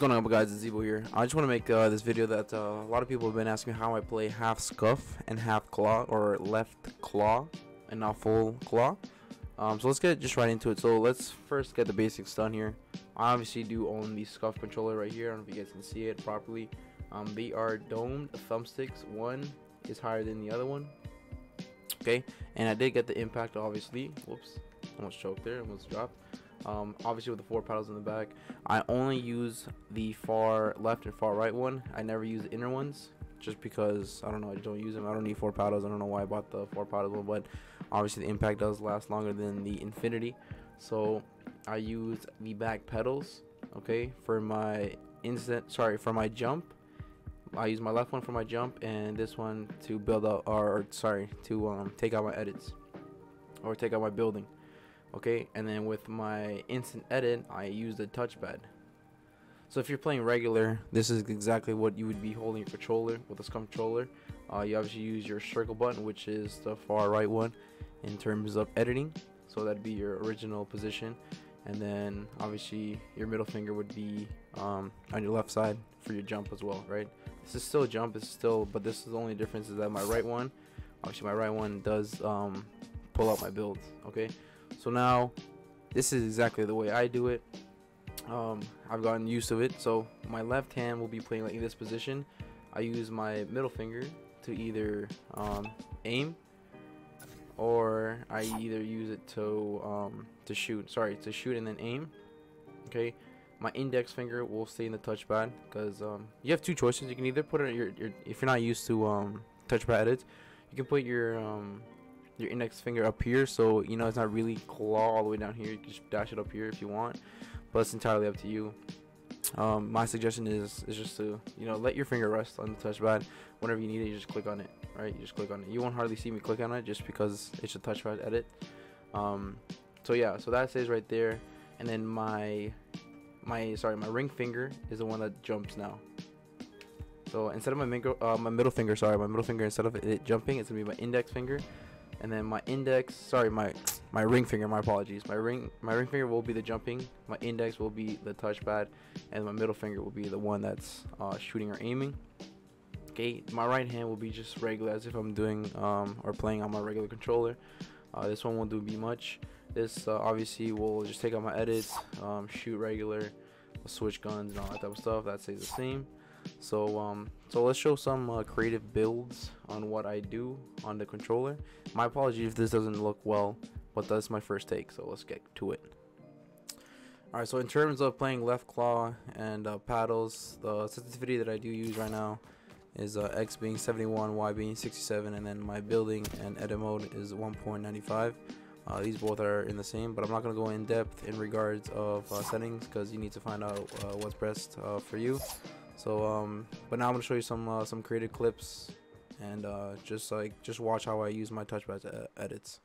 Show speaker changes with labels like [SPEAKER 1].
[SPEAKER 1] going on, guys? It's Zebo here. I just want to make this video that a lot of people have been asking me how I play half scuf and half claw, or left claw and not full claw. So let's get just right into it. So let's first get the basics done here. I obviously do own the scuf controller right here. I don't know if you guys can see it properly. They are domed thumbsticks. One is higher than the other one. Okay, and I did get the impact, obviously. Whoops, almost choked there, almost dropped. Obviously with the 4 paddles in the back. I only use the far left and far right one. I never use the inner ones just because I don't know, I just don't use them. I don't need 4 paddles. I don't know why I bought the 4 paddles one, but obviously the impact does last longer than the infinity. So I use the back pedals, okay, for my for my jump. I use my left one for my jump and this one to build out, to take out my edits or take out my building. Okay, and then with my instant edit, I use the touchpad. So if you're playing regular, this is exactly what you would be holding your controller with a scuf controller. You obviously use your circle button, which is the far right one in terms of editing. So that'd be your original position, and then obviously your middle finger would be on your left side for your jump as well, right? This is still a jump, but this is the only difference is that my right one, obviously my right one does pull out my builds. Okay. So now, this is exactly the way I do it. I've gotten used to it. So my left hand will be playing like in this position. I use my middle finger to either aim, or I either use it to shoot. To shoot and then aim. Okay. My index finger will stay in the touchpad because you have 2 choices. You can either put it if you're not used to touchpad edits, you can put your index finger up here, so you know it's not really claw all the way down here. You can just dash it up here if you want, but it's entirely up to you. My suggestion is just to, you know, let your finger rest on the touchpad. Whenever you need it, you just click on it, right? You just click on it. You won't hardly see me click on it just because it's a touchpad edit. So yeah, so that stays right there, and then my ring finger is the one that jumps now. So instead of my middle finger, instead of it jumping, it's gonna be my index finger. And then my my ring finger, my apologies. My ring finger will be the jumping. My index will be the touchpad, and my middle finger will be the one that's shooting or aiming. Okay, my right hand will be just regular, as if I'm doing or playing on my regular controller. This one won't do me much. This obviously will just take out my edits, shoot regular, switch guns and all that type of stuff. That stays the same. So let's show some creative builds on what I do on the controller. My apologies if this doesn't look well, but that's my first take, so let's get to it. Alright, so in terms of playing left claw and paddles, the sensitivity that I do use right now is X being 71, Y being 67, and then my building and edit mode is 1.95. These both are in the same, but I'm not going to go in depth in regards of settings because you need to find out what's best for you. So but now I'm gonna show you some creative clips, and just watch how I use my touchpad edits.